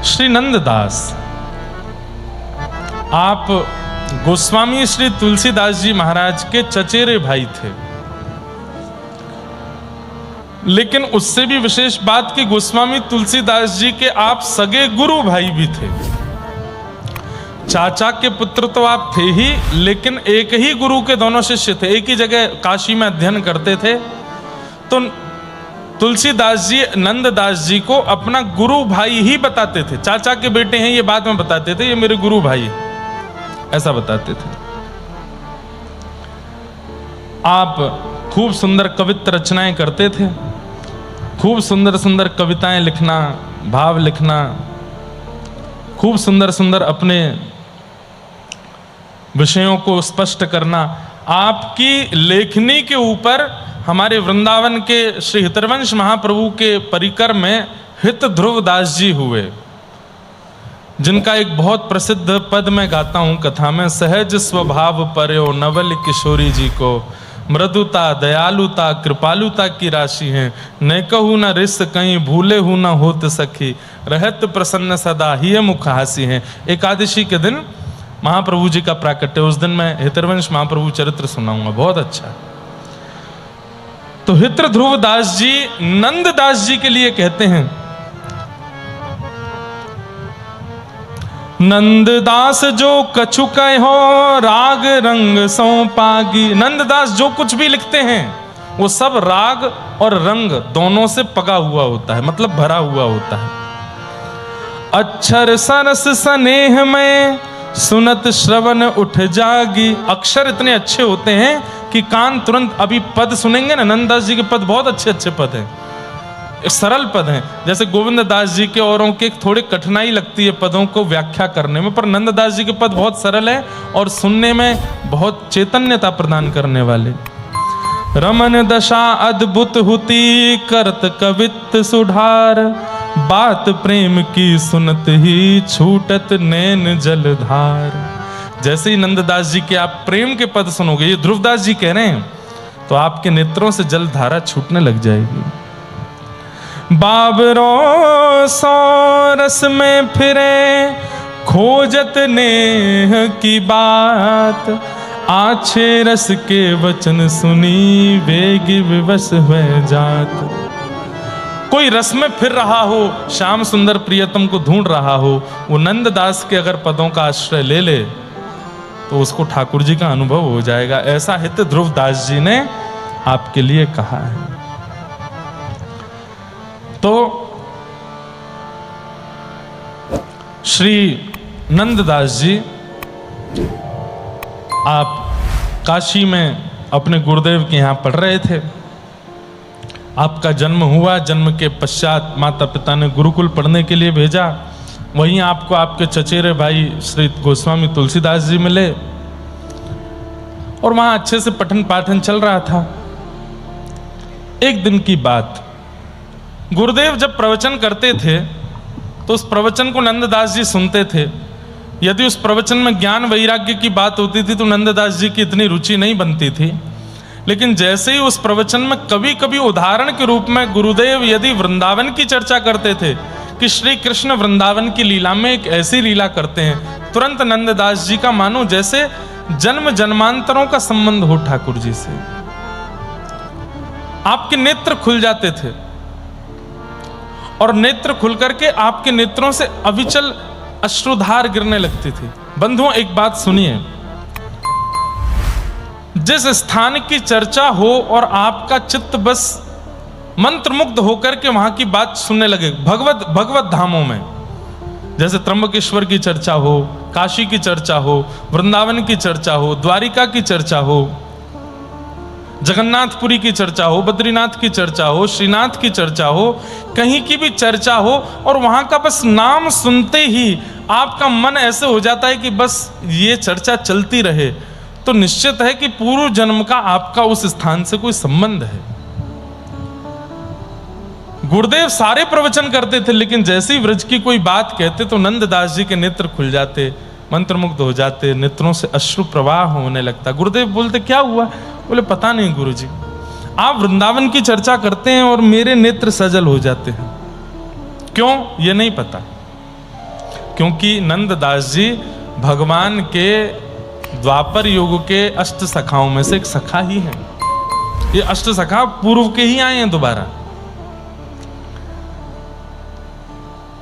श्री नंददास, आप गोस्वामी श्री तुलसीदास जी महाराज के चचेरे भाई थे, लेकिन उससे भी विशेष बात कि गोस्वामी तुलसीदास जी के आप सगे गुरु भाई भी थे। चाचा के पुत्र तो आप थे ही, लेकिन एक ही गुरु के दोनों शिष्य थे, एक ही जगह काशी में अध्ययन करते थे। तो तुलसीदास जी नंददास जी को अपना गुरु भाई ही बताते थे। चाचा के बेटे हैं ये बाद में बताते थे, ये मेरे गुरु भाई है, ऐसा बताते थे। आप खूब सुंदर कवित्त रचनाएं करते थे, खूब सुंदर सुंदर कविताएं लिखना, भाव लिखना, खूब सुंदर सुंदर अपने विषयों को स्पष्ट करना। आपकी लेखनी के ऊपर हमारे वृंदावन के श्री हितरवंश महाप्रभु के परिकर में हित ध्रुवदास जी हुए, जिनका एक बहुत प्रसिद्ध पद मैं गाता हूं कथा में। सहज स्वभाव पर्यो नवल किशोरी जी को, मृदुता दयालुता कृपालुता की राशि है, न कहू न रिस कहीं भूले हूं न होत सखी, रहत प्रसन्न सदा ही मुख हासी है। एकादशी के दिन महाप्रभु जी का प्राकट्य, उस दिन मैं हितरवंश महाप्रभु चरित्र सुनाऊंगा, बहुत अच्छा। तो हित ध्रुवदास जी नंददास जी के लिए कहते हैं, नंददास जो कछु कहो राग रंग सो पागी। नंददास जो कुछ भी लिखते हैं वो सब राग और रंग दोनों से पगा हुआ होता है, मतलब भरा हुआ होता है। अक्षर सरस स्नेह में सुनत श्रवण उठ जागी। अक्षर इतने अच्छे होते हैं कि कान तुरंत, अभी पद सुनेंगे ना, नंददास जी के पद बहुत अच्छे अच्छे पद हैं, सरल पद हैं। जैसे गोविंद दास जी के औरों के थोड़ी कठिनाई लगती है पदों को व्याख्या करने में, पर नंददास जी के पद बहुत सरल है और सुनने में बहुत चैतन्यता प्रदान करने वाले। रमन दशा अद्भुत हुती करत कवित सुधार, बात प्रेम की सुनत ही छूटत नैन जलधार। जैसे ही नंददास जी के आप प्रेम के पद सुनोगे, ये ध्रुवदास जी कह रहे हैं, तो आपके नेत्रों से जलधारा छूटने लग जाएगी। बाबरों सो रस में फिरे खोजत नेह की बात, आछे रस के वचन सुनी वेग विवश हुए जात। कोई रस में फिर रहा हो, श्याम सुंदर प्रियतम को ढूंढ रहा हो, वो नंददास के अगर पदों का आश्रय ले ले तो उसको ठाकुर जी का अनुभव हो जाएगा। ऐसा हित ध्रुवदास जी ने आपके लिए कहा है। तो श्री नंददास जी, आप काशी में अपने गुरुदेव के यहाँ पढ़ रहे थे। आपका जन्म हुआ, जन्म के पश्चात माता पिता ने गुरुकुल पढ़ने के लिए भेजा। वहीं आपको आपके चचेरे भाई श्री गोस्वामी तुलसीदास जी मिले और वहां अच्छे से पठन पाठन चल रहा था। एक दिन की बात, गुरुदेव जब प्रवचन करते थे तो उस प्रवचन को नंददास जी सुनते थे। यदि उस प्रवचन में ज्ञान वैराग्य की बात होती थी तो नंददास जी की इतनी रुचि नहीं बनती थी, लेकिन जैसे ही उस प्रवचन में कभी कभी उदाहरण के रूप में गुरुदेव यदि वृंदावन की चर्चा करते थे कि श्री कृष्ण वृंदावन की लीला में एक ऐसी लीला करते हैं, तुरंत नंददास जी का मानो जैसे जन्म जन्मांतरों का संबंध हो ठाकुर जी से। आपके नेत्र खुल जाते थे और नेत्र खुल करके आपके नेत्रों से अविचल अश्रुधार गिरने लगती थी। बंधुओं, एक बात सुनिए, जिस स्थान की चर्चा हो और आपका चित्त बस मंत्रमुग्ध होकर के वहां की बात सुनने लगे, भगवत धामों में, जैसे त्र्यंबकेश्वर की चर्चा हो, काशी की चर्चा हो, वृंदावन की चर्चा हो, द्वारिका की चर्चा हो, जगन्नाथपुरी की चर्चा हो, बद्रीनाथ की चर्चा हो, श्रीनाथ की चर्चा हो, कहीं की भी चर्चा हो, और वहां का बस नाम सुनते ही आपका मन ऐसे हो जाता है कि बस ये चर्चा चलती रहे, तो निश्चित है कि पूर्व जन्म का आपका उस स्थान से कोई संबंध है। गुरुदेव सारे प्रवचन करते थे, लेकिन जैसे ही व्रज की कोई बात कहते तो नंददास जी के नेत्र खुल जाते, मंत्रमुग्ध हो जाते, नेत्रों से अश्रु प्रवाह होने लगता। गुरुदेव बोलते, क्या हुआ? बोले, पता नहीं गुरुजी, आप वृंदावन की चर्चा करते हैं और मेरे नेत्र सजल हो जाते हैं, क्यों ये नहीं पता। क्योंकि नंददास जी भगवान के द्वापर युग के अष्ट सखाओं में से एक सखा ही है। ये अष्ट सखा पूर्व के ही आए हैं दोबारा।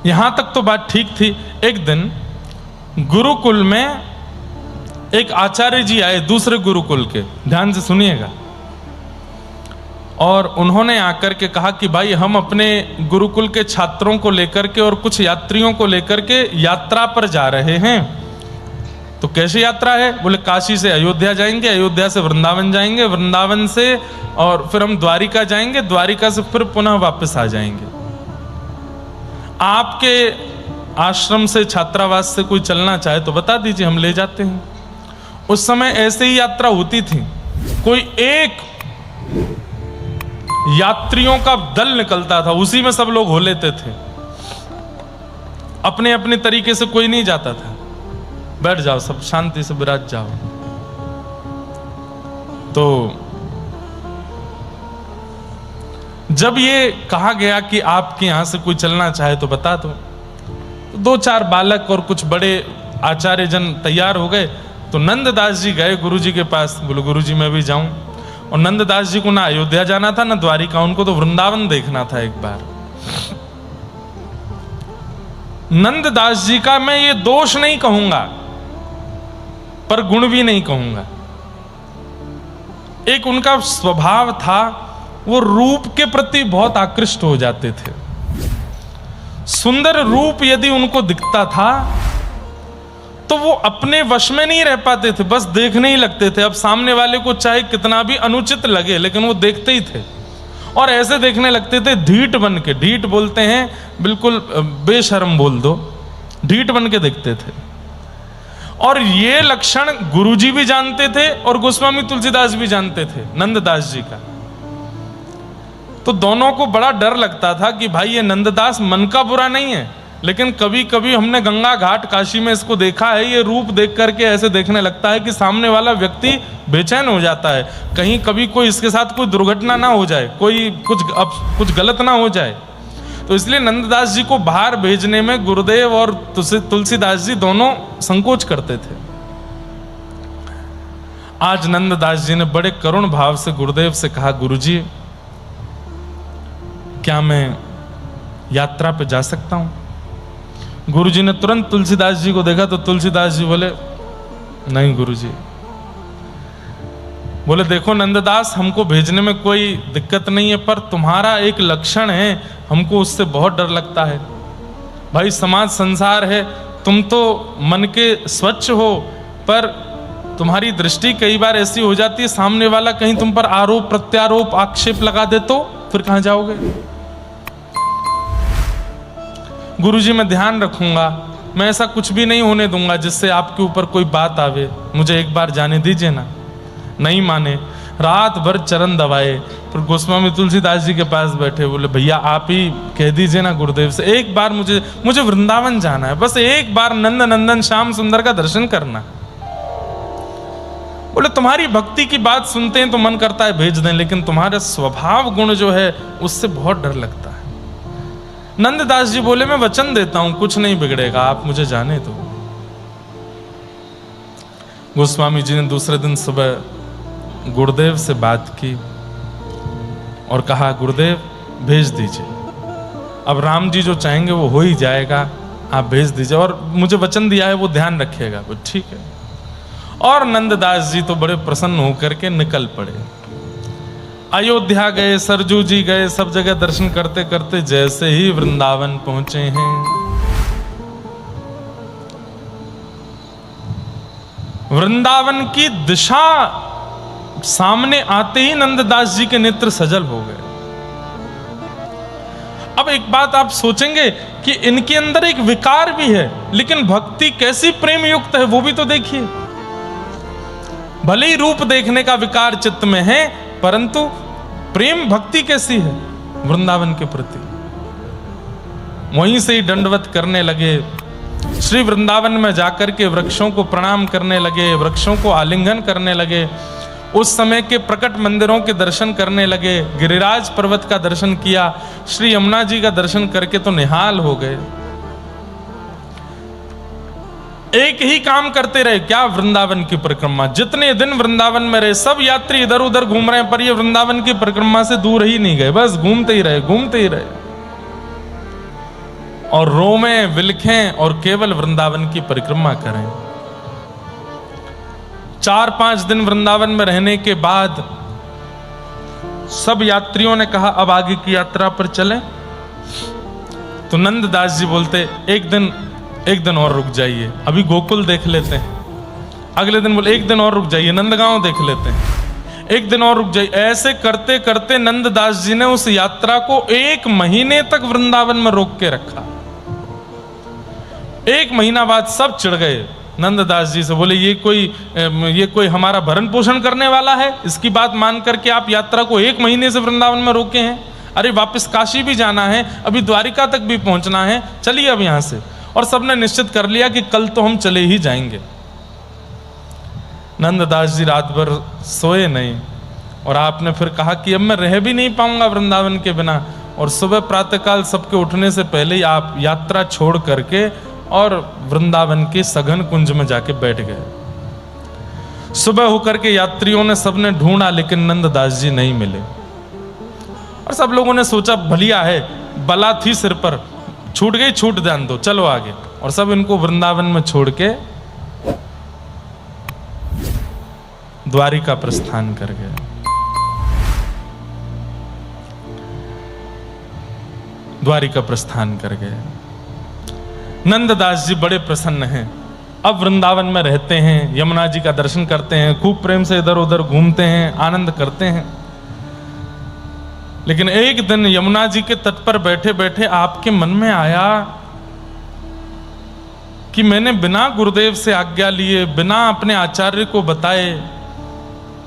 यहां तक तो बात ठीक थी। एक दिन गुरुकुल में एक आचार्य जी आए दूसरे गुरुकुल के, ध्यान से सुनिएगा, और उन्होंने आकर के कहा कि भाई हम अपने गुरुकुल के छात्रों को लेकर के और कुछ यात्रियों को लेकर के यात्रा पर जा रहे हैं। तो कैसी यात्रा है? बोले काशी से अयोध्या जाएंगे, अयोध्या से वृंदावन जाएंगे, वृंदावन से और फिर हम द्वारिका जाएंगे, द्वारिका से फिर पुनः वापस आ जाएंगे। आपके आश्रम से छात्रावास से कोई चलना चाहे तो बता दीजिए, हम ले जाते हैं। उस समय ऐसे ही यात्रा होती थी। कोई एक यात्रियों का दल निकलता था, उसी में सब लोग हो लेते थे। अपने अपने तरीके से कोई नहीं जाता था। बैठ जाओ, सब शांति से विराज जाओ। तो जब ये कहा गया कि आपके यहां से कोई चलना चाहे तो बता दो, तो 2-4 बालक और कुछ बड़े आचार्य जन तैयार हो गए। तो नंददास जी गए गुरुजी के पास, बोले गुरुजी मैं भी जाऊं। और नंददास जी को ना अयोध्या जाना था ना द्वारिका, उनको तो वृंदावन देखना था एक बार। नंददास जी का मैं ये दोष नहीं कहूंगा, पर गुण भी नहीं कहूंगा। एक उनका स्वभाव था, वो रूप के प्रति बहुत आकृष्ट हो जाते थे। सुंदर रूप यदि उनको दिखता था तो वो अपने वश में नहीं रह पाते थे, बस देखने ही लगते थे। अब सामने वाले को चाहे कितना भी अनुचित लगे, लेकिन वो देखते ही थे। और ऐसे देखने लगते थे ढीठ बन के, ढीठ बोलते हैं बिल्कुल बेशर्म बोल दो, ढीठ बन के देखते थे। और ये लक्षण गुरुजी भी जानते थे और गोस्वामी तुलसीदास भी जानते थे नंददास जी का। तो दोनों को बड़ा डर लगता था कि भाई ये नंददास मन का बुरा नहीं है, लेकिन कभी कभी हमने गंगा घाट काशी में इसको देखा है, ये रूप देख करके ऐसे देखने लगता है कि सामने वाला व्यक्ति बेचैन हो जाता है, कहीं कभी कोई इसके साथ कोई दुर्घटना ना हो जाए, कोई कुछ गलत ना हो जाए। तो इसलिए नंददास जी को बाहर भेजने में गुरुदेव और तुलसीदास जी दोनों संकोच करते थे। आज नंददास जी ने बड़े करुण भाव से गुरुदेव से कहा, गुरुजी क्या मैं यात्रा पे जा सकता हूं? गुरुजी ने तुरंत तुलसीदास जी को देखा तो तुलसीदास जी बोले, नहीं गुरुजी। बोले देखो नंददास, हमको भेजने में कोई दिक्कत नहीं है, पर तुम्हारा एक लक्षण है, हमको उससे बहुत डर लगता है। भाई समाज संसार है, तुम तो मन के स्वच्छ हो, पर तुम्हारी दृष्टि कई बार ऐसी हो जाती है, सामने वाला कहीं तुम पर आरोप प्रत्यारोप आक्षेप लगा दे तो फिर कहां जाओगे? गुरुजी मैं ध्यान रखूंगा, मैं ऐसा कुछ भी नहीं होने दूंगा जिससे आपके ऊपर कोई बात आवे, मुझे एक बार जाने दीजिए ना। नहीं माने, रात भर चरण दबाए, फिर गोस्वामी तुलसीदास जी के पास बैठे, बोले भैया आप ही कह दीजिए ना गुरुदेव से, एक बार मुझे वृंदावन जाना है, बस एक बार नंद नंदन श्याम सुंदर का दर्शन करना। बोले तुम्हारी भक्ति की बात सुनते हैं तो मन करता है भेज दें, लेकिन तुम्हारा स्वभाव गुण जो है उससे बहुत डर लगता है। नंददास जी बोले मैं वचन देता हूं, कुछ नहीं बिगड़ेगा, आप मुझे जाने दो। गोस्वामी जी ने दूसरे दिन सुबह गुरुदेव से बात की और कहा गुरुदेव भेज दीजिए, अब राम जी जो चाहेंगे वो हो ही जाएगा, आप भेज दीजिए, और मुझे वचन दिया है वो ध्यान रखिएगा। वो ठीक है। और नंददास जी तो बड़े प्रसन्न होकर के निकल पड़े। अयोध्या गए, सरजू जी गए, सब जगह दर्शन करते करते जैसे ही वृंदावन पहुंचे हैं, वृंदावन की दिशा सामने आते ही नंददास जी के नेत्र सजल हो गए। अब एक बात आप सोचेंगे कि इनके अंदर एक विकार भी है, लेकिन भक्ति कैसी प्रेम युक्त है वो भी तो देखिए। भले ही रूप देखने का विकार चित्त में है, परंतु प्रेम भक्ति कैसी है वृंदावन के प्रति। वहीं से ही दंडवत करने लगे, श्री वृंदावन में जाकर के वृक्षों को प्रणाम करने लगे, वृक्षों को आलिंगन करने लगे, उस समय के प्रकट मंदिरों के दर्शन करने लगे, गिरिराज पर्वत का दर्शन किया, श्री यमुना जी का दर्शन करके तो निहाल हो गए। एक ही काम करते रहे, क्या? वृंदावन की परिक्रमा। जितने दिन वृंदावन में रहे, सब यात्री इधर उधर घूम रहे हैं, पर ये वृंदावन की परिक्रमा से दूर ही नहीं गए, बस घूमते ही रहे, घूमते ही रहे, और रोमें विलखें और केवल वृंदावन की परिक्रमा करें। 4-5 दिन वृंदावन में रहने के बाद सब यात्रियों ने कहा अब आगे की यात्रा पर चलें। तो नंददास जी बोलते एक दिन और रुक जाइए, अभी गोकुल देख लेते हैं। अगले दिन बोले एक दिन और रुक जाइए, नंदगांव देख लेते हैं, एक दिन और रुक जाइए। ऐसे करते करते नंददास जी ने उस यात्रा को 1 महीने तक वृंदावन में रोक के रखा। 1 महीना बाद सब चिढ़ गए नंददास जी से, बोले ये कोई हमारा भरण पोषण करने वाला है? इसकी बात मान करके आप यात्रा को 1 महीने से वृंदावन में रोके हैं। अरे वापस काशी भी जाना है, अभी द्वारिका तक भी पहुंचना है, चलिए अब यहां से। और सबने निश्चित कर लिया कि कल तो हम चले ही जाएंगे। नंददास जी रात भर सोए नहीं, और आपने फिर कहा कि अब मैं रह भी नहीं पाऊंगा वृंदावन के बिना। और सुबह प्रातःकाल सबके उठने से पहले ही आप यात्रा छोड़ करके और वृंदावन के सघन कुंज में जाके बैठ गए। सुबह होकर के यात्रियों ने सबने ढूंढा, लेकिन नंददास जी नहीं मिले। और सब लोगों ने सोचा भलिया है, बला थी सिर पर, छूट गई छूट जान दो, चलो आगे। और सब इनको वृंदावन में छोड़ के द्वारिका प्रस्थान कर गए। द्वारिका प्रस्थान कर गए। नंददास जी बड़े प्रसन्न हैं, अब वृंदावन में रहते हैं, यमुना जी का दर्शन करते हैं, खूब प्रेम से इधर उधर घूमते हैं, आनंद करते हैं। लेकिन एक दिन यमुना जी के तट पर बैठे बैठे आपके मन में आया कि मैंने बिना गुरुदेव से आज्ञा लिए, बिना अपने आचार्य को बताए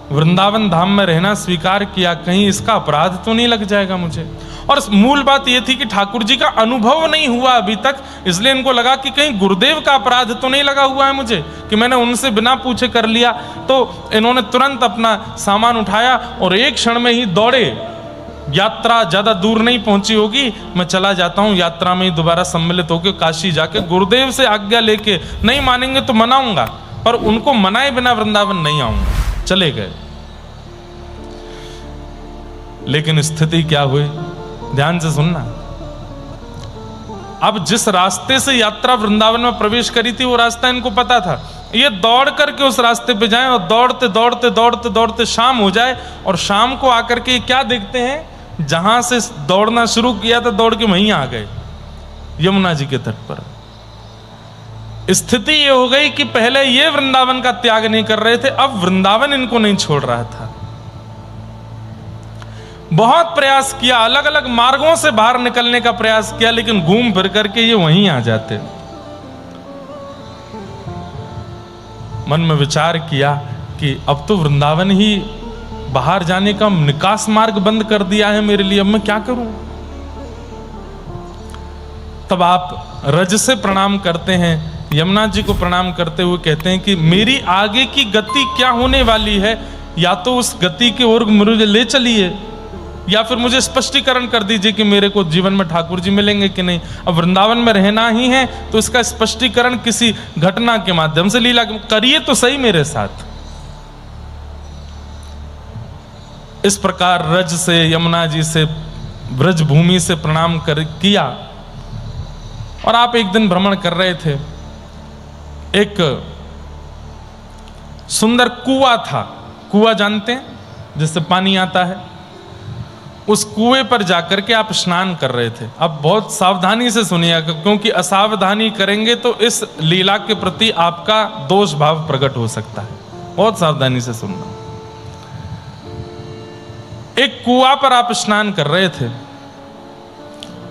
वृंदावन धाम में रहना स्वीकार किया, कहीं इसका अपराध तो नहीं लग जाएगा मुझे। और मूल बात यह थी कि ठाकुर जी का अनुभव नहीं हुआ अभी तक, इसलिए इनको लगा कि कहीं गुरुदेव का अपराध तो नहीं लगा हुआ है मुझे कि मैंने उनसे बिना पूछे कर लिया। तो इन्होंने तुरंत अपना सामान उठाया और एक क्षण में ही दौड़े। यात्रा ज्यादा दूर नहीं पहुंची होगी, मैं चला जाता हूं, यात्रा में ही दोबारा सम्मिलित होकर काशी जाके गुरुदेव से आज्ञा लेके, नहीं मानेंगे तो मनाऊंगा, पर उनको मनाए बिना वृंदावन नहीं आऊंगा। चले गए। लेकिन स्थिति क्या हुई, ध्यान से सुनना। अब जिस रास्ते से यात्रा वृंदावन में प्रवेश करी थी वो रास्ता इनको पता था। ये दौड़ करके उस रास्ते पे जाएं और दौड़ते दौड़ते दौड़ते दौड़ते शाम हो जाए, और शाम को आकर के क्या देखते हैं, जहां से दौड़ना शुरू किया था दौड़ के वहीं आ गए, यमुना जी के तट पर। स्थिति ये हो गई कि पहले ये वृंदावन का त्याग नहीं कर रहे थे, अब वृंदावन इनको नहीं छोड़ रहा था। बहुत प्रयास किया, अलग अलग मार्गों से बाहर निकलने का प्रयास किया, लेकिन घूम फिर करके ये वहीं आ जाते। मन में विचार किया कि अब तो वृंदावन ही बाहर जाने का निकास मार्ग बंद कर दिया है मेरे लिए, अब मैं क्या करूं। तब आप रज से प्रणाम करते हैं, यमुना जी को प्रणाम करते हुए कहते हैं कि मेरी आगे की गति क्या होने वाली है, या तो उस गति की ओर मुझे ले चलिए, या फिर मुझे स्पष्टीकरण कर दीजिए कि मेरे को जीवन में ठाकुर जी मिलेंगे कि नहीं। अब वृंदावन में रहना ही है तो इसका स्पष्टीकरण किसी घटना के माध्यम से, लीला करिए तो सही मेरे साथ। इस प्रकार रज से, यमुना जी से, ब्रज भूमि से प्रणाम किया। और आप एक दिन भ्रमण कर रहे थे, एक सुंदर कुआं था, कुआं जानते हैं जिससे पानी आता है, उस कुएं पर जाकर के आप स्नान कर रहे थे। अब बहुत सावधानी से सुनिएगा, क्योंकि असावधानी करेंगे तो इस लीला के प्रति आपका दोष भाव प्रकट हो सकता है। बहुत सावधानी से सुनना। एक कुआं पर आप स्नान कर रहे थे,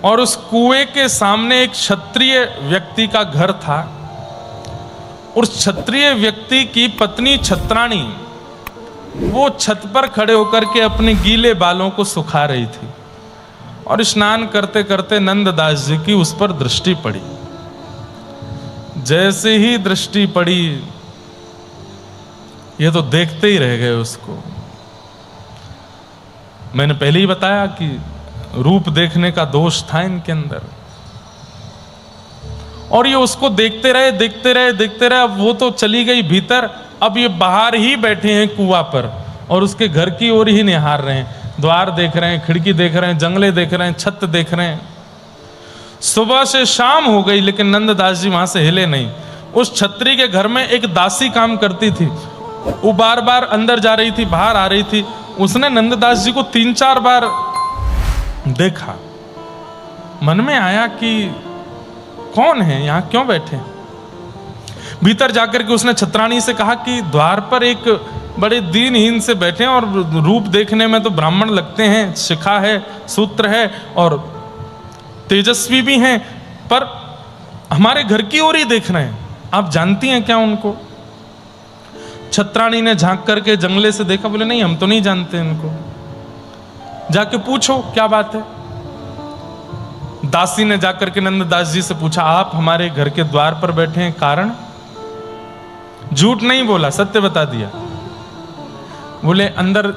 और उस कुएं के सामने एक क्षत्रिय व्यक्ति का घर था। उस क्षत्रिय व्यक्ति की पत्नी छत्राणी वो छत पर खड़े होकर के अपने गीले बालों को सुखा रही थी, और स्नान करते करते नंददास जी की उस पर दृष्टि पड़ी। जैसे ही दृष्टि पड़ी, ये तो देखते ही रह गए उसको। मैंने पहले ही बताया कि रूप देखने का दोष था इनके अंदर। और ये उसको देखते रहे देखते रहे देखते रहे। अब वो तो चली गई भीतर, अब ये बाहर ही बैठे हैं कुआं पर और उसके घर की ओर ही निहार रहे हैं। द्वार देख रहे हैं, खिड़की देख रहे हैं, जंगले देख रहे हैं, छत देख रहे हैं। सुबह से शाम हो गई लेकिन नंददास जी वहां से हिले नहीं। उस छत्री के घर में एक दासी काम करती थी, वो बार बार अंदर जा रही थी, बाहर आ रही थी। उसने नंददास जी को 3-4 बार देखा। मन में आया कि कौन है, यहां क्यों बैठे। भीतर जाकर के उसने छत्राणी से कहा कि द्वार पर एक बड़े दीनहीन से बैठे हैं और रूप देखने में तो ब्राह्मण लगते हैं, शिखा है, सूत्र है और तेजस्वी भी हैं, पर हमारे घर की ओर ही देख रहे हैं, आप जानती हैं क्या उनको। छत्राणी ने झांक करके जंगले से देखा, बोले नहीं हम तो नहीं जानते इनको, जाके पूछो क्या बात है। दासी ने जाकर के नंददास जी से पूछा, आप हमारे घर के द्वार पर बैठे हैं, कारण? झूठ नहीं बोला, सत्य बता दिया। बोले अंदर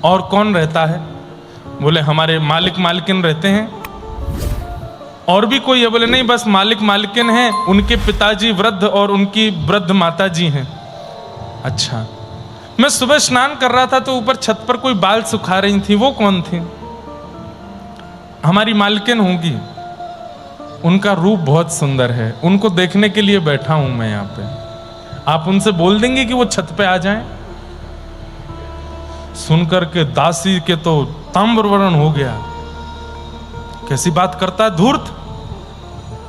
और कौन रहता है? बोले हमारे मालिक मालकिन रहते हैं। और भी कोई है? बोले नहीं, बस मालिक मालकिन हैं, उनके पिताजी वृद्ध और उनकी वृद्ध माता जी हैं। अच्छा, मैं सुबह स्नान कर रहा था तो ऊपर छत पर कोई बाल सुखा रही थी, वो कौन थी? हमारी मालकिन होंगी, उनका रूप बहुत सुंदर है, उनको देखने के लिए बैठा हूं मैं यहां पे। आप उनसे बोल देंगे कि वो छत पे आ जाएं। सुनकर के दासी के तो ताम्रवर्ण हो गया। कैसी बात करता है धूर्त,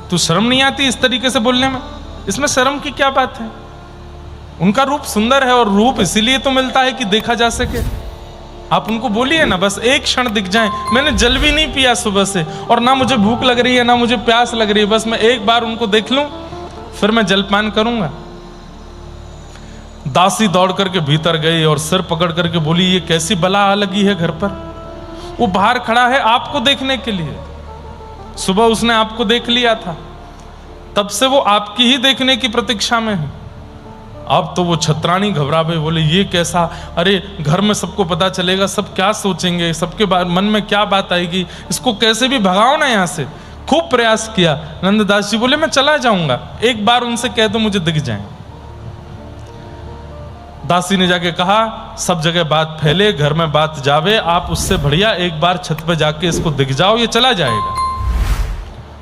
तू शर्म नहीं आती इस तरीके से बोलने में? इसमें शर्म की क्या बात है? उनका रूप सुंदर है और रूप इसीलिए तो मिलता है कि देखा जा सके। आप उनको बोलिए ना, बस एक क्षण दिख जाएं। मैंने जल भी नहीं पिया सुबह से और ना मुझे भूख लग रही है ना मुझे प्यास लग रही है, बस मैं एक बार उनको देख लूं फिर मैं जलपान करूंगा। दासी दौड़ करके भीतर गई और सिर पकड़ करके बोली, ये कैसी बला आ लगी है घर पर। वो बाहर खड़ा है आपको देखने के लिए, सुबह उसने आपको देख लिया था, तब से वो आपकी ही देखने की प्रतीक्षा में है। अब तो वो छत्राणी घबरा गई, बोले ये कैसा, अरे घर में सबको पता चलेगा, सब क्या सोचेंगे, सबके मन में क्या बात आएगी, इसको कैसे भी भगाओ ना यहाँ से। खूब प्रयास किया। नंददास जी बोले मैं चला जाऊंगा, एक बार उनसे कह दो मुझे दिख जाए। दासी ने जाके कहा सब जगह बात फैले, घर में बात जावे, आप उससे बढ़िया एक बार छत पे जाके इसको दिख जाओ, ये चला जाएगा।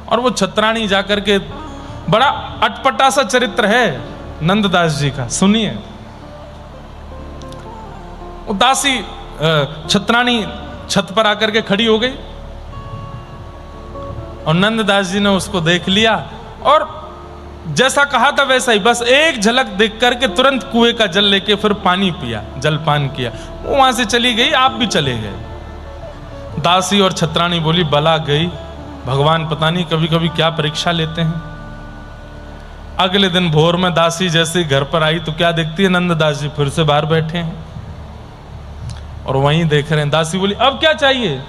और वो छत्राणी जाकर के, बड़ा अटपटा सा चरित्र है नंददास जी का, सुनिए। वो दासी छत्राणी छत पर आकर के खड़ी हो गई और नंददास जी ने उसको देख लिया और जैसा कहा था वैसा ही, बस एक झलक देख करके तुरंत कुएं का जल लेके फिर पानी पिया, जलपान किया। वो वहां से चली गई, आप भी चले गए। दासी और छत्राणी बोली बला गई, भगवान पता नहीं कभी कभी क्या परीक्षा लेते हैं। अगले दिन भोर में दासी जैसे घर पर आई तो क्या देखती है, नंददास जी फिर से बाहर बैठे हैं और वहीं देख रहे हैं। दासी बोली अब क्या चाहिए,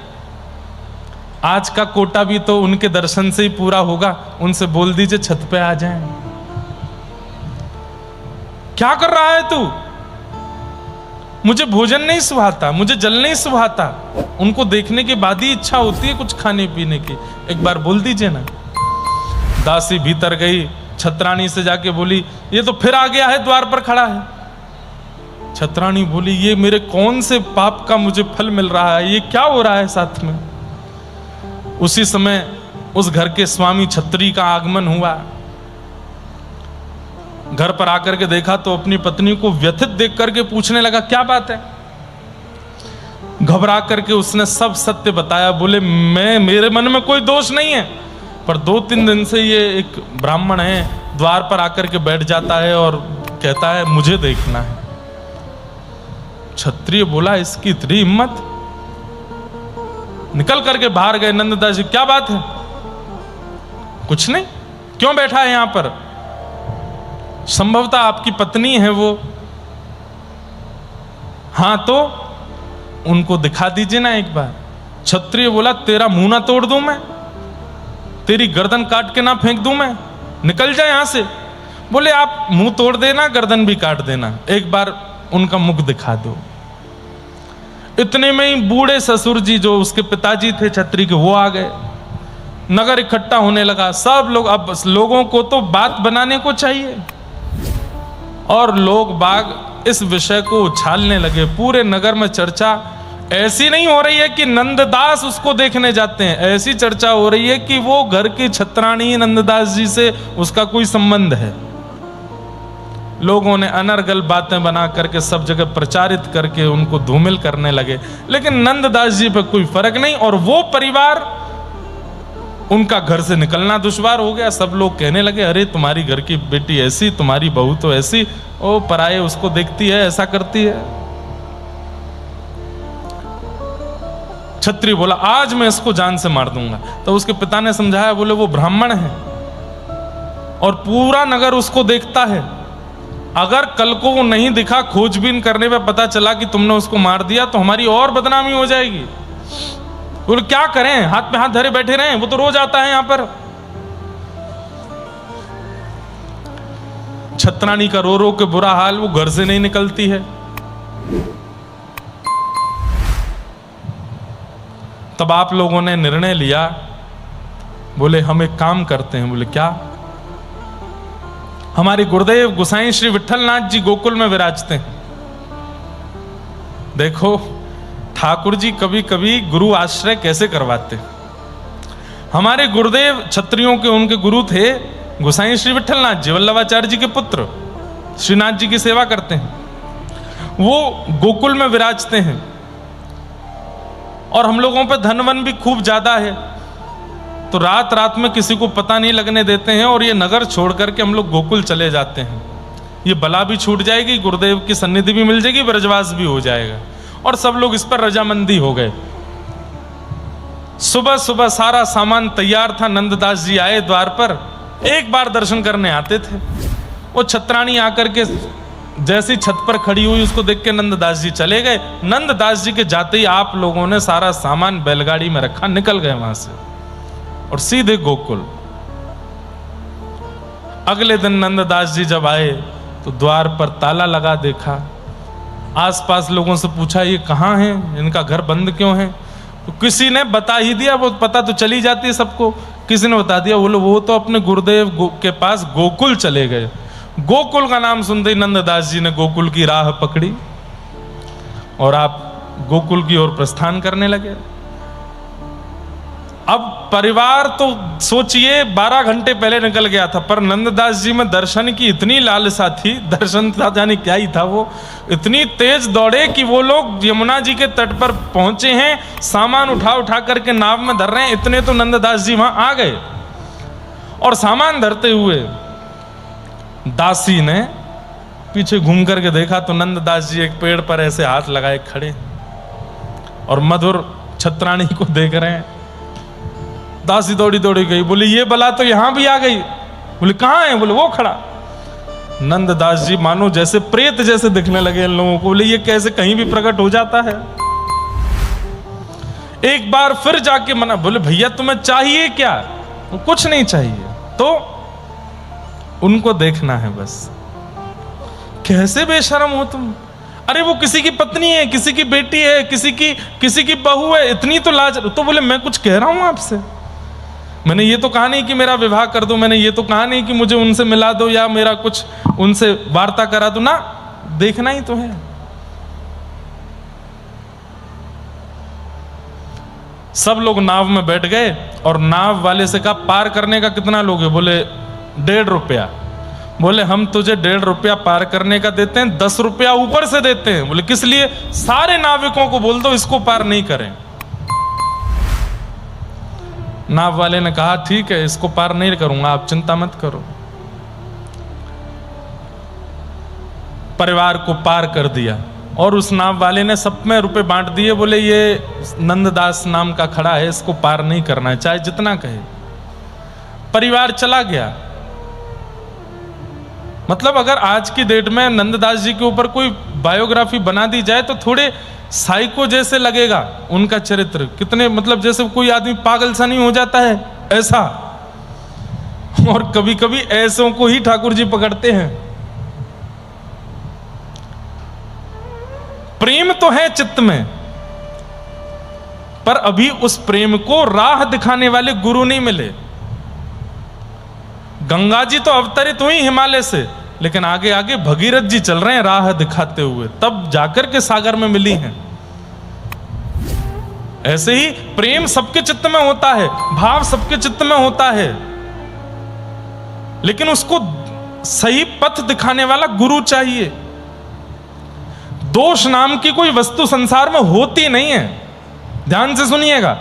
आज का कोटा भी तो उनके दर्शन से ही पूरा होगा, उनसे बोल दीजिए छत पे आ जाएं। क्या कर रहा है तू? मुझे भोजन नहीं सुहाता, मुझे जल नहीं सुहाता। उनको देखने के बाद ही इच्छा होती है कुछ खाने पीने की, एक बार बोल दीजिए ना। दासी भीतर गई, छत्राणी से जाके बोली ये तो फिर आ गया है, द्वार पर खड़ा है। छत्राणी बोली ये मेरे कौन से पाप का मुझे फल मिल रहा है, ये क्या हो रहा है साथ में। उसी समय उस घर के स्वामी छत्री का आगमन हुआ। घर पर आकर के देखा तो अपनी पत्नी को व्यथित देख करके पूछने लगा क्या बात है। घबरा करके उसने सब सत्य बताया। बोले मेरे मन में कोई दोष नहीं है, पर 2-3 दिन से ये एक ब्राह्मण है, द्वार पर आकर के बैठ जाता है और कहता है मुझे देखना है। क्षत्रिय बोला इसकी इतनी हिम्मत, निकल करके बाहर गए। नंददास जी क्या बात है? कुछ नहीं, क्यों बैठा है यहां पर? संभवतः आपकी पत्नी है वो। हां तो उनको दिखा दीजिए ना एक बार। क्षत्रिय बोला तेरा मुंह ना तोड़ दूं मैं, तेरी गर्दन काट के ना फेंक दूं मैं, निकल जाए यहां से। बोले आप मुंह तोड़ देना, गर्दन भी काट देना, एक बार उनका मुख दिखा दो। इतने में ही बूढ़े ससुर जी जो उसके पिताजी थे छत्री के, वो आ गए। नगर इकट्ठा होने लगा, सब लोग, अब लोगों को तो बात बनाने को चाहिए, और लोग बाग इस विषय को उछालने लगे। पूरे नगर में चर्चा ऐसी नहीं हो रही है कि नंददास उसको देखने जाते हैं, ऐसी चर्चा हो रही है कि वो घर की छत्राणी नंददास जी से उसका कोई संबंध है। लोगों ने अनर्गल बातें बना करके सब जगह प्रचारित करके उनको धूमिल करने लगे, लेकिन नंददास जी पे कोई फर्क नहीं, और वो परिवार, उनका घर से निकलना दुश्वार हो गया। सब लोग कहने लगे, अरे तुम्हारी घर की बेटी ऐसी, तुम्हारी बहू तो ऐसी, ओ पराये उसको देखती है, ऐसा करती है। छत्री बोला, आज मैं इसको जान से मार दूंगा। तो उसके पिता ने समझाया, बोले वो ब्राह्मण है और पूरा नगर उसको देखता है, अगर कल को वो नहीं दिखा, खोजबीन करने पे पता चला कि तुमने उसको मार दिया तो हमारी और बदनामी हो जाएगी। बोले क्या करें, हाथ पे हाथ धरे बैठे रहें, वो तो रोज आता है यहां पर। छत्राणी का रो रो के बुरा हाल, वो घर से नहीं निकलती है। तब आप लोगों ने निर्णय लिया, बोले हम एक काम करते हैं। बोले क्या? हमारे गुरुदेव गोसाई श्री विठलनाथ जी गोकुल में विराजते हैं। देखो ठाकुर जी कभी कभी गुरु आश्रय कैसे करवाते। हमारे गुरुदेव क्षत्रियों के उनके गुरु थे गोसाई श्री विठलनाथ जी, वल्लभाचार्य जी के पुत्र, श्रीनाथ जी की सेवा करते हैं। वो गोकुल में विराजते हैं और हम लोगों पे धन वन भी खूब ज्यादा है, तो रात रात में किसी को पता नहीं लगने देते हैं और ये नगर छोड़ करके हम लोग गोकुल चले जाते हैं। ये बला भी छूट जाएगी, गुरुदेव की सन्निधि भी मिल जाएगी, ब्रजवास भी हो जाएगा। और सब लोग इस पर रजामंदी हो गए। सुबह सुबह सारा सामान तैयार था, नंददास जी आए द्वार पर, एक बार दर्शन करने आते थे। वो छत्राणी आकर के जैसी छत पर खड़ी हुई, उसको देख के नंददास जी चले गए। नंददास जी के जाते ही आप लोगों ने सारा सामान बैलगाड़ी में रखा, निकल गए वहां से और सीधे गोकुल। अगले दिन नंददास जी जब आए तो द्वार पर ताला लगा देखा। आसपास लोगों से पूछा, ये कहाँ हैं, इनका घर बंद क्यों है? तो किसी ने बता ही दिया, वो पता तो चली जाती है सबको। किसी ने बता दिया, बोलो वो तो अपने गुरुदेव के पास गोकुल चले गए। गोकुल का नाम सुनते ही नंददास जी ने गोकुल की राह पकड़ी और आप गोकुल की ओर प्रस्थान करने लगे। अब परिवार तो सोचिए 12 घंटे पहले निकल गया था, पर नंददास जी में दर्शन की इतनी लालसा थी, दर्शन था जाने क्या ही था, वो इतनी तेज दौड़े कि वो लोग यमुना जी के तट पर पहुंचे हैं, सामान उठा उठा करके नाव में धर रहे हैं। इतने तो नंददास जी वहां आ गए और सामान धरते हुए दासी ने पीछे घूम करके देखा तो नंददास जी एक पेड़ पर ऐसे हाथ लगाए खड़े और मधुर छत्राणी को देख रहे हैं। दासी दौड़ी दौड़ी गई, बोली ये बला तो यहां भी आ गई। बोले कहां है? बोले वो खड़ा। नंददास जी मानो जैसे प्रेत जैसे दिखने लगे इन लोगों को। बोले ये कैसे कहीं भी प्रकट हो जाता है? एक बार फिर जाके मना। बोले भैया तुम्हें चाहिए क्या? कुछ नहीं चाहिए, तो उनको देखना है बस। कैसे बेशरम हो तुम? अरे वो किसी की पत्नी है, किसी की बेटी है, किसी की बहू है, इतनी तो लाज। तो बोले मैं कुछ कह रहा हूं आपसे, मैंने ये तो कहा नहीं कि मेरा विवाह कर दो, मैंने ये तो कहा नहीं कि मुझे उनसे मिला दो या मेरा कुछ उनसे वार्ता करा दो ना, देखना ही तो है। सब लोग नाव में बैठ गए और नाव वाले से कहा पार करने का कितना लोगे? बोले 1.5 रुपया। बोले हम तुझे 1.5 रुपया पार करने का देते हैं, 10 रुपया ऊपर से देते हैं। बोले किस लिए? सारे नाविकों को बोल दो इसको पार नहीं करें। नाव वाले ने कहा ठीक है, इसको पार नहीं करूंगा, आप चिंता मत करो। परिवार को पार कर दिया और उस नाव वाले ने सब में रुपए बांट दिए। बोले ये नंददास नाम का खड़ा है, इसको पार नहीं करना है चाहे जितना कहे। परिवार चला गया। मतलब अगर आज की डेट में नंददास जी के ऊपर कोई बायोग्राफी बना दी जाए तो थोड़े साइको जैसे लगेगा उनका चरित्र। कितने मतलब जैसे कोई आदमी पागल सा नहीं हो जाता है ऐसा। और कभी कभी ऐसों को ही ठाकुर जी पकड़ते हैं। प्रेम तो है चित्त में, पर अभी उस प्रेम को राह दिखाने वाले गुरु नहीं मिले। गंगा जी तो अवतरित हुई हिमालय से, लेकिन आगे आगे भगीरथ जी चल रहे हैं राह दिखाते हुए, तब जाकर के सागर में मिली हैं। ऐसे ही प्रेम सबके चित्त में होता है, भाव सबके चित्त में होता है, लेकिन उसको सही पथ दिखाने वाला गुरु चाहिए। दोष नाम की कोई वस्तु संसार में होती नहीं है, ध्यान से सुनिएगा।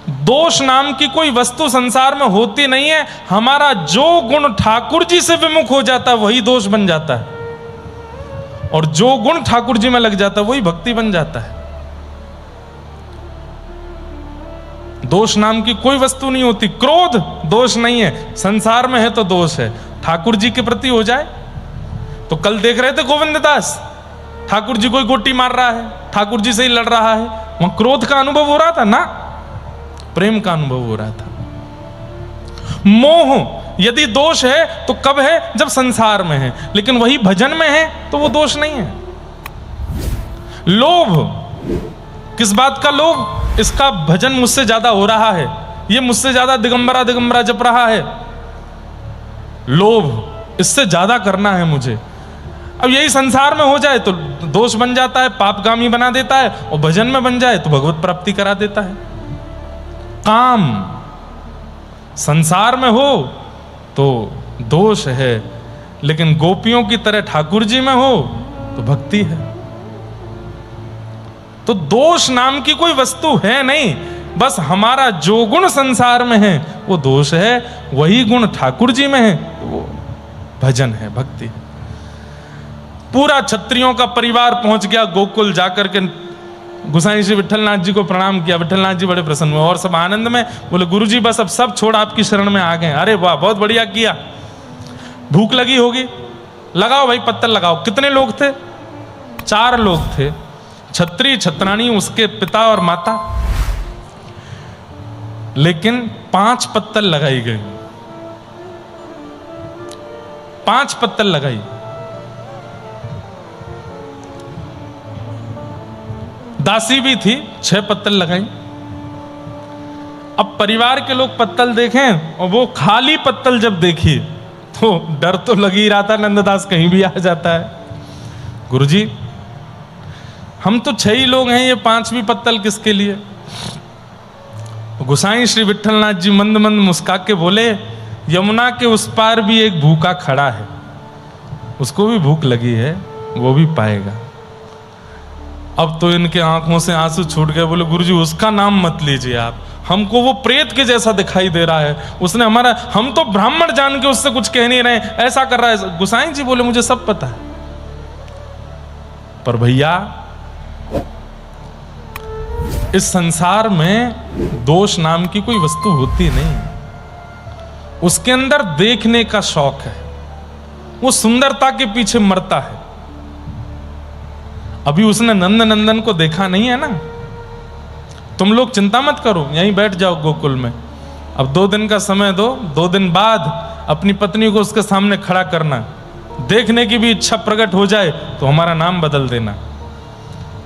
दोष नाम की कोई वस्तु संसार में होती नहीं है। हमारा जो गुण ठाकुर जी से विमुख हो जाता है वही दोष बन जाता है, और जो गुण ठाकुर जी में लग जाता है वही भक्ति बन जाता है। दोष नाम की कोई वस्तु नहीं होती। क्रोध दोष नहीं है, संसार में है तो दोष है, ठाकुर जी के प्रति हो जाए तो। कल देख रहे थे गोविंद दास, ठाकुर जी कोई गोटी मार रहा है, ठाकुर जी से ही लड़ रहा है, वहां क्रोध का अनुभव हो रहा था ना, प्रेम का अनुभव हो रहा था। मोह यदि दोष है तो कब है? जब संसार में है, लेकिन वही भजन में है तो वो दोष नहीं है। लोभ, किस बात का लोभ? इसका भजन मुझसे ज्यादा हो रहा है, ये मुझसे ज्यादा दिगंबरा दिगंबरा जप रहा है, लोभ इससे ज्यादा करना है मुझे। अब यही संसार में हो जाए तो दोष बन जाता है, पापगामी बना देता है, और भजन में बन जाए तो भगवत प्राप्ति करा देता है। काम संसार में हो तो दोष है, लेकिन गोपियों की तरह ठाकुर जी में हो तो भक्ति है। तो दोष नाम की कोई वस्तु है नहीं, बस हमारा जो गुण संसार में है वो दोष है, वही गुण ठाकुर जी में है तो वो भजन है, भक्ति है। पूरा क्षत्रियों का परिवार पहुंच गया गोकुल, जाकर के गोसाई श्री विठलनाथ जी को प्रणाम किया। विठलनाथ जी बड़े प्रसन्न हुए और सब आनंद में बोले, गुरुजी बस अब सब छोड़ आपकी शरण में आ गए। अरे वाह, बहुत बढ़िया किया। भूख लगी होगी, लगाओ भाई पत्तल लगाओ। कितने लोग थे? 4 लोग थे, छत्री, छत्राणी, उसके पिता और माता, लेकिन 5 पत्तल लगाई गई, 5 पत्तल लगाई। दासी भी थी, 6 पत्तल लगाई। अब परिवार के लोग पत्तल देखें, और वो खाली पत्तल जब देखी तो डर तो लग ही रहा था, नंददास कहीं भी आ जाता है। गुरुजी हम तो 6 ही लोग हैं, ये 5वीं पत्तल किसके लिए? गोसाई श्री विठलनाथ जी मंद मंद मुस्का के बोले, यमुना के उस पार भी एक भूखा खड़ा है, उसको भी भूख लगी है, वो भी पाएगा। अब तो इनके आंखों से आंसू छूट गए। बोले, गुरुजी उसका नाम मत लीजिए आप, हमको वो प्रेत के जैसा दिखाई दे रहा है, उसने हमारा, हम तो ब्राह्मण जान के उससे कुछ कह नहीं रहे, ऐसा कर रहा है। गोसाई जी बोले, मुझे सब पता है, पर भैया इस संसार में दोष नाम की कोई वस्तु होती नहीं, उसके अंदर देखने का शौक है, वो सुंदरता के पीछे मरता है। अभी उसने नंद नंदन को देखा नहीं है ना, तुम लोग चिंता मत करो, यहीं बैठ जाओ गोकुल में। अब 2 दिन का समय दो, 2 दिन बाद अपनी पत्नी को उसके सामने खड़ा करना, देखने की भी इच्छा प्रकट हो जाए तो हमारा नाम बदल देना।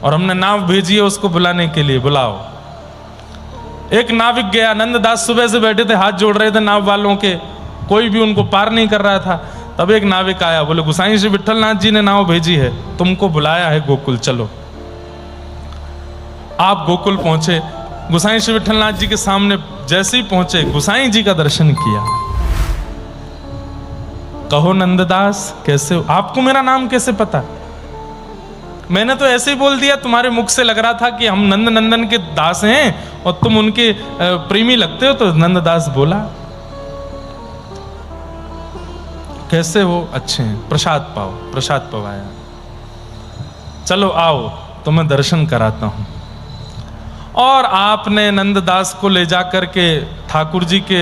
और हमने नाव भेजी है उसको बुलाने के लिए, बुलाओ। एक नाविक गया, नंददास सुबह से बैठे थे, हाथ जोड़ रहे थे नाव वालों के, कोई भी उनको पार नहीं कर रहा था। तब एक नाविक आया, बोले, गोसाई श्री विठलनाथ जी ने नाव भेजी है, तुमको बुलाया है गोकुल, चलो। आप गोकुल पहुंचे, गोसाई श्री विठलनाथ जी के सामने जैसे ही पहुंचे, गोसाई जी का दर्शन किया। कहो नंददास कैसे हो? आपको मेरा नाम कैसे पता? मैंने तो ऐसे ही बोल दिया, तुम्हारे मुख से लग रहा था कि हम नंद नंदन के दास हैं और तुम उनके प्रेमी लगते हो, तो नंददास बोला। कैसे हो? अच्छे हैं, प्रसाद पाओ। प्रसाद पवाया, चलो आओ तुम्हें दर्शन कराता हूं। और आपने नंददास को ले जाकर के ठाकुर जी के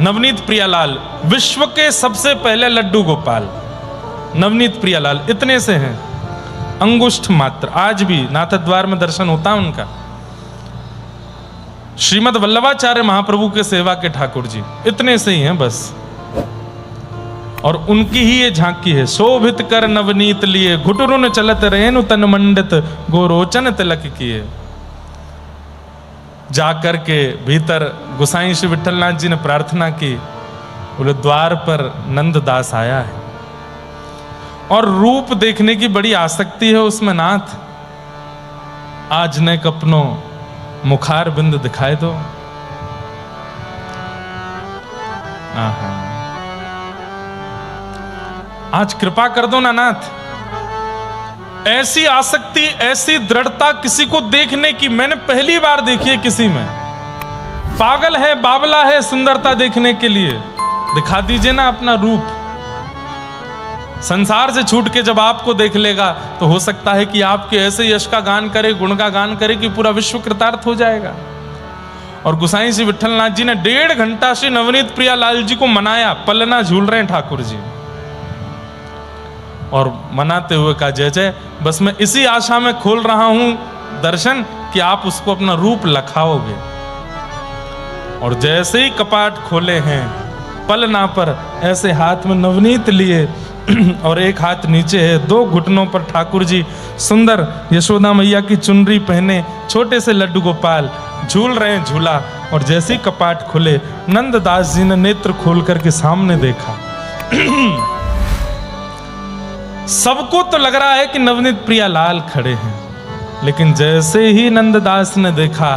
नवनीत प्रियालाल, विश्व के सबसे पहले लड्डू गोपाल नवनीत प्रियालाल, इतने से हैं, अंगुष्ठ मात्र, आज भी नाथद्वार में दर्शन होता है उनका। श्रीमद वल्लभाचार्य महाप्रभु के सेवा के ठाकुर जी इतने से ही हैं बस। और उनकी ही ये झांकी है, शोभित कर नवनीत लिए, घुटुरुन चलत रेणु तन मंडित, गोरोचन तिलक किए। जाकर के भीतर गोसाई श्री विठलनाथ जी ने प्रार्थना की, बोले द्वार पर नंददास आया है और रूप देखने की बड़ी आसक्ति है उसमें नाथ, आज ने अपनो मुखार बिंद दिखाए दो। आहा, आज कृपा कर दो ना नाथ। ऐसी आसक्ति, ऐसी दृढ़ता किसी को देखने की मैंने पहली बार देखी है किसी में। पागल है, बावला है सुंदरता देखने के लिए, दिखा दीजिए ना अपना रूप। संसार से छूट के जब आपको देख लेगा तो हो सकता है कि आपके ऐसे यश का गान करे, गुण का गान करे कि पूरा विश्व कृतार्थ हो जाएगा। और गोसाई श्री विठलनाथ जी ने 1.5 घंटा श्री नवनीत प्रियालाल जी को मनाया, पलना झूल रहे हैं ठाकुर जी, और मनाते हुए कहा जय जय, बस मैं इसी आशा में खोल रहा हूं दर्शन कि आप उसको अपना रूप लखाओगे। और जैसे ही कपाट खोले हैं, पलना पर ऐसे हाथ में नवनीत लिए और एक हाथ नीचे है, 2 घुटनों पर ठाकुर जी सुंदर यशोदा मैया की चुनरी पहने छोटे से लड्डू गोपाल झूल रहे हैं झूला। और जैसे ही कपाट खुले, नंददास जी ने नेत्र खोल करके सामने देखा। सबको तो लग रहा है कि नवनीत प्रियालाल खड़े हैं, लेकिन जैसे ही नंददास ने देखा,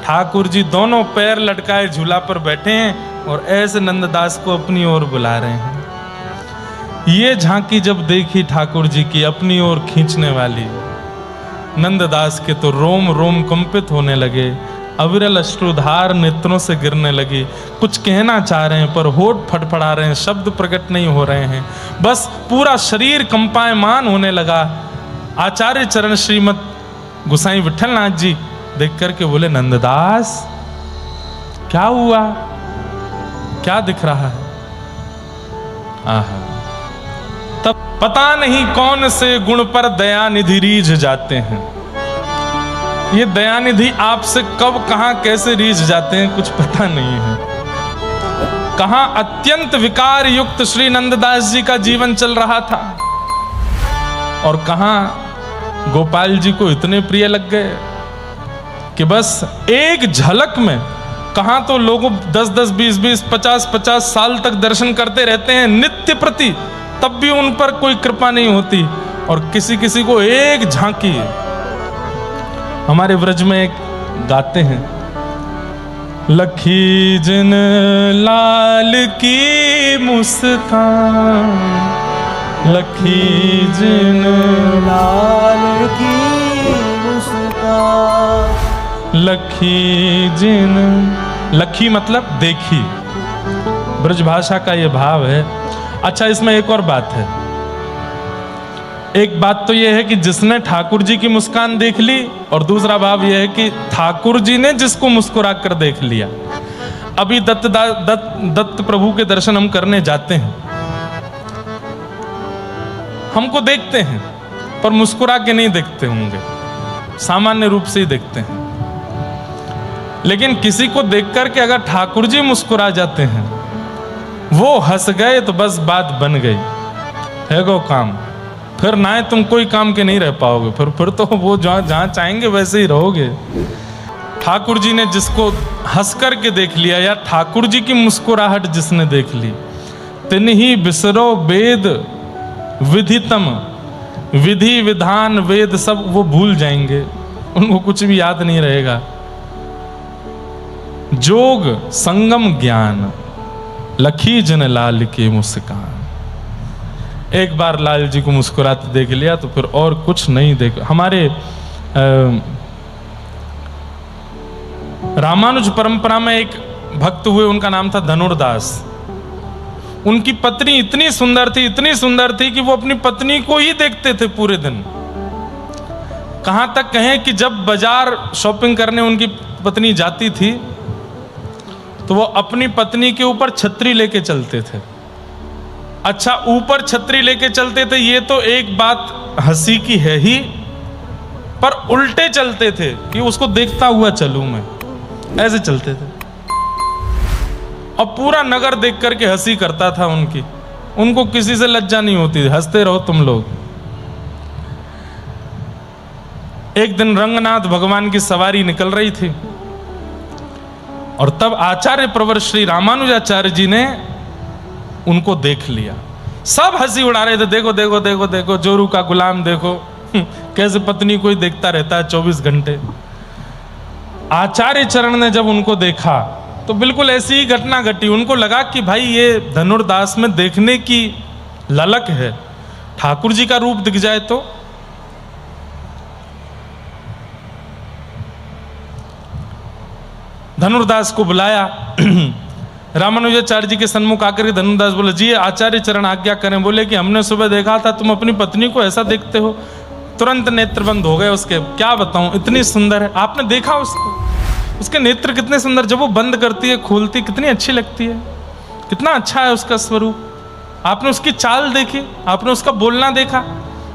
ठाकुर जी दोनों पैर लटकाए झूला पर बैठे हैं और ऐसे नंददास को अपनी ओर बुला रहे हैं। ये झांकी जब देखी ठाकुर जी की अपनी ओर खींचने वाली, नंददास के तो रोम रोम कंपित होने लगे, अविरल अश्रुधार नेत्रों से गिरने लगी। कुछ कहना चाह रहे हैं पर होठ फड़फड़ा रहे हैं, शब्द प्रकट नहीं हो रहे हैं, बस पूरा शरीर कंपायमान होने लगा। आचार्य चरण श्रीमद गोसाई विठलनाथ जी देख करके बोले, नंददास क्या हुआ, क्या दिख रहा है? आहा, तब पता नहीं कौन से गुण पर दयानिधि रीझ जाते हैं। ये दयानिधि आपसे कब, कहां, कैसे रीझ जाते हैं कुछ पता नहीं है। कहां अत्यंत विकार युक्त श्री नंददास जी का जीवन चल रहा था और कहां गोपाल जी को इतने प्रिय लग गए कि बस एक झलक में, कहां तो लोगों 10-10, 20-20, 50-50 साल तक दर्शन करते रहते हैं नित्य प्रति, तब भी उन पर कोई कृपा नहीं होती। और किसी किसी को एक झांकी, हमारे व्रज में एक गाते हैं, लखी जिन लाल की मुस्कान, लखी जिन लाल की मुस्कान, लखी जिन, लखी मतलब देखी, ब्रज भाषा का ये भाव है। अच्छा, इसमें एक और बात है। एक बात तो यह है कि जिसने ठाकुर जी की मुस्कान देख ली, और दूसरा भाव यह है कि ठाकुर जी ने जिसको मुस्कुरा कर देख लिया। अभी दत्त प्रभु के दर्शन हम करने जाते हैं, हमको देखते हैं पर मुस्कुरा के नहीं देखते होंगे, सामान्य रूप से ही देखते हैं। लेकिन किसी को देख करके अगर ठाकुर जी मुस्कुरा जाते हैं, वो हंस गए तो बस बात बन गई, है गो काम। फिर ना तुम कोई काम के नहीं रह पाओगे, फिर तो वो जहां चाहेंगे वैसे ही रहोगे। ठाकुर जी ने जिसको हंस करके देख लिया, या ठाकुर जी की मुस्कुराहट जिसने देख ली, तिन्ही बिसरो वेद विधितम, विधि विधान वेद सब वो भूल जाएंगे, उनको कुछ भी याद नहीं रहेगा। जोग संगम ज्ञान, लखी जन लाल की मुस्कान। एक बार लाल जी को मुस्कुराते देख लिया तो फिर और कुछ नहीं देख। हमारे रामानुज परंपरा में एक भक्त हुए, उनका नाम था धनुर्दास। उनकी पत्नी इतनी सुंदर थी, इतनी सुंदर थी कि वो अपनी पत्नी को ही देखते थे पूरे दिन। कहां तक कहें कि जब बाजार शॉपिंग करने उनकी पत्नी जाती थी तो वो अपनी पत्नी के ऊपर छतरी लेके चलते थे। अच्छा, ऊपर छतरी लेके चलते थे, ये तो एक बात हंसी की है ही, पर उल्टे चलते थे कि उसको देखता हुआ चलूं मैं, ऐसे चलते थे। और पूरा नगर देख करके हंसी करता था उनकी, उनको किसी से लज्जा नहीं होती, हंसते रहो तुम लोग। एक दिन रंगनाथ भगवान की सवारी निकल रही थी और तब आचार्य प्रवर श्री रामानुजाचार्य जी ने उनको देख लिया। सब हंसी उड़ा रहे थे, देखो देखो देखो देखो जोरू का गुलाम देखो कैसे पत्नी को ही देखता रहता है 24 घंटे। आचार्य चरण ने जब उनको देखा तो बिल्कुल ऐसी ही घटना घटी। उनको लगा कि भाई ये धनुर्दास में देखने की ललक है, ठाकुर जी का रूप दिख जाए तो। धनुर्दास को बुलाया रामानुजाचार्य जी के सन्मुख आकर के धनुर्दास बोले, जी आचार्य चरण आज्ञा करें। बोले कि हमने सुबह देखा था तुम अपनी पत्नी को ऐसा देखते हो। तुरंत नेत्र बंद हो गए उसके। क्या बताऊं, इतनी सुंदर है। आपने देखा उसको, उसके नेत्र कितने सुंदर, जब वो बंद करती है खोलती कितनी अच्छी लगती है, कितना अच्छा है उसका स्वरूप। आपने उसकी चाल देखी, आपने उसका बोलना देखा,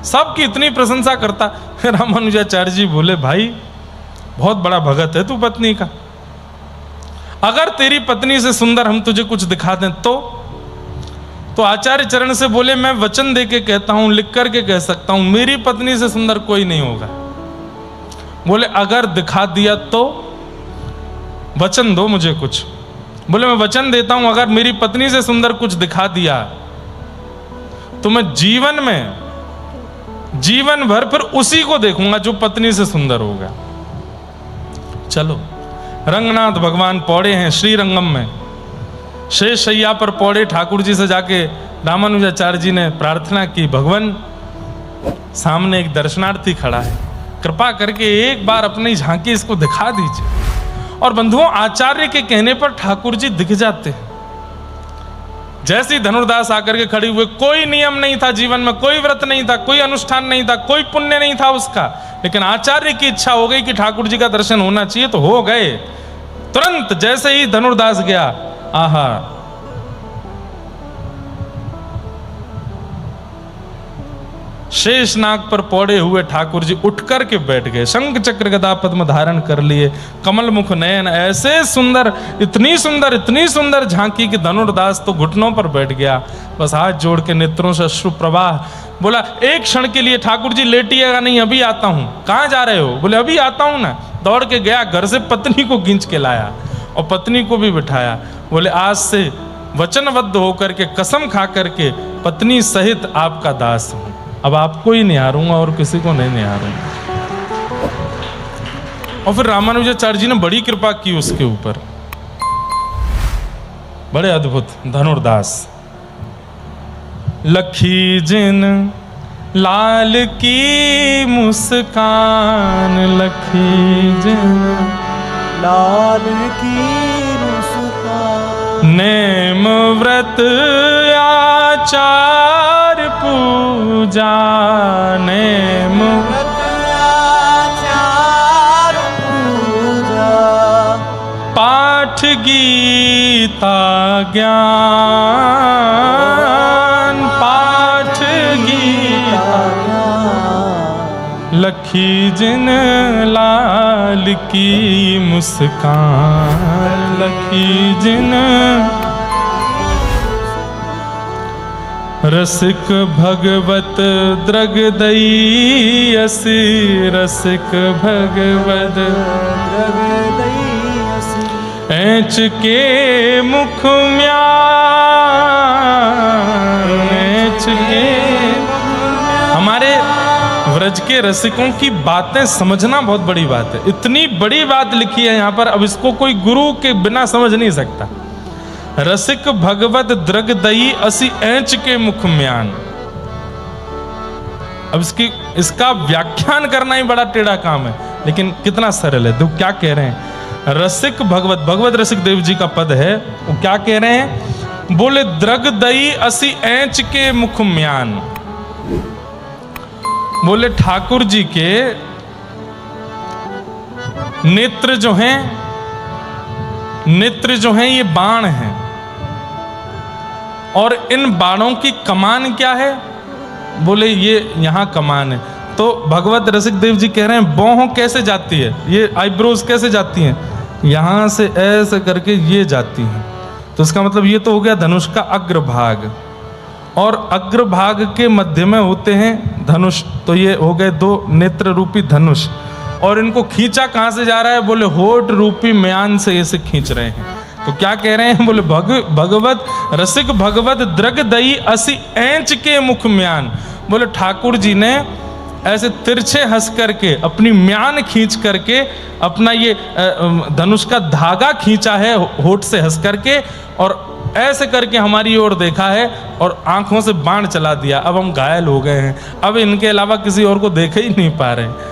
सबकी इतनी प्रशंसा करता। रामानुजाचार्य जी बोले, भाई बहुत बड़ा भगत है तू पत्नी का। अगर तेरी पत्नी से सुंदर हम तुझे कुछ दिखा दें तो आचार्य चरण से बोले, मैं वचन दे के कहता हूं, लिख कर के कह सकता हूं, मेरी पत्नी से सुंदर कोई नहीं होगा। बोले अगर दिखा दिया तो वचन दो मुझे कुछ। बोले मैं वचन देता हूं, अगर मेरी पत्नी से सुंदर कुछ दिखा दिया तो मैं जीवन भर फिर उसी को देखूंगा जो पत्नी से सुंदर होगा। चलो, रंगनाथ भगवान पौड़े हैं श्रीरंगम में, शेष शैया पर पौड़े ठाकुर जी से जाके रामानुजाचार्य जी ने प्रार्थना की, भगवान सामने एक दर्शनार्थी खड़ा है, कृपा करके एक बार अपनी झांकी इसको दिखा दीजिए। और बंधुओं, आचार्य के कहने पर ठाकुर जी दिख जाते हैं। जैसे ही धनुर्दास आकर के खड़े हुए, कोई नियम नहीं था जीवन में, कोई व्रत नहीं था, कोई अनुष्ठान नहीं था, कोई पुण्य नहीं था उसका, लेकिन आचार्य की इच्छा हो गई कि ठाकुर जी का दर्शन होना चाहिए, तो हो गए। तुरंत जैसे ही धनुर्दास गया, आहा, शेषनाग पर पौड़े हुए ठाकुर जी उठ कर के बैठ गए, शंख चक्र गदा पद्म धारण कर लिए, कमल मुख नयन, ऐसे सुंदर, इतनी सुंदर झांकी कि धनुर्दास तो घुटनों पर बैठ गया, बस हाथ जोड़ के नेत्रों से अश्रु प्रवाह। बोला एक क्षण के लिए ठाकुर जी लेटिएगा नहीं, अभी आता हूं। कहां जा रहे हो? बोले अभी आता हूं ना। दौड़ के गया, घर से पत्नी को खींच के लाया और पत्नी को भी बिठाया। बोले आज से वचनबद्ध होकर के, कसम खा करके पत्नी सहित आपका दास हूं, अब आपको ही निहारूंगा और किसी को नहीं निहारूंगा। और फिर रामानुजाचार्य जी ने बड़ी कृपा की उसके ऊपर, बड़े अद्भुत। धनुर्दास, लखी जिन लाल की मुस्कान, लखी जिन लाल की मुस्कान, नेम व्रत आचार पूजा, नेम आचार पूजा, पाठ गीता ज्ञान, पाठ गीता लखी जिन लाल की मुस्कान, लखी जिन रसिक भगवत द्रग दई असि, रसिक भगवत द्रग दई असि, ऐंच के मुख म्यान, ऐंच के। हमारे व्रज के रसिकों की बातें समझना बहुत बड़ी बात है। इतनी बड़ी बात लिखी है यहाँ पर, अब इसको कोई गुरु के बिना समझ नहीं सकता। रसिक भगवत द्रग दई असि ऐंच के मुख म्यान। अब इसका व्याख्यान करना ही बड़ा टेढ़ा काम है, लेकिन कितना सरल है। तो क्या कह रहे हैं? रसिक भगवत रसिक देव जी का पद है, वो क्या कह रहे हैं? बोले द्रग दई असि ऐंच के मुख म्यान। बोले ठाकुर जी के नेत्र जो हैं, ये बाण हैं, और इन बाणों की कमान क्या है? बोले ये यहां कमान है। तो भगवत रसिक देव जी कह रहे हैं बाहों कैसे जाती है, ये आईब्रोज कैसे जाती हैं? यहां से ऐसे करके ये जाती हैं। तो इसका मतलब ये तो हो गया धनुष का अग्रभाग, और अग्रभाग के मध्य में होते हैं धनुष। तो ये हो गए दो नेत्र रूपी धनुष, और इनको खींचा कहाँ से जा रहा है? बोले होठ रूपी म्यान से ऐसे खींच रहे हैं। तो क्या कह रहे हैं? बोले भगवत रसिक भगवत द्रग दई असी एंच के मुख म्यान। बोले ठाकुर जी ने ऐसे तिरछे हंस करके अपनी म्यान खींच करके अपना ये धनुष का धागा खींचा है होठ से हंस करके, और ऐसे करके हमारी ओर देखा है और आंखों से बाण चला दिया। अब हम घायल हो गए हैं, अब इनके अलावा किसी और को देख ही नहीं पा रहे।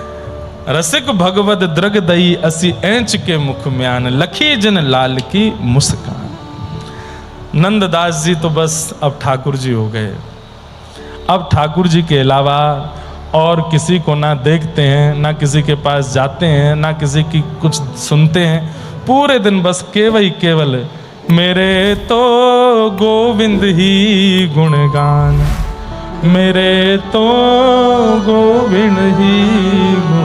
रसिक भगवत द्रग दई असी एंच के मुख म्यान, लखी जन लाल की मुस्कान। नंददास जी तो बस अब ठाकुर जी हो गए। अब ठाकुर जी के अलावा और किसी को ना देखते हैं, ना किसी के पास जाते हैं, ना किसी की कुछ सुनते हैं। पूरे दिन बस केवल मेरे तो गोविंद ही गुणगान, मेरे तो गोविंद ही गुण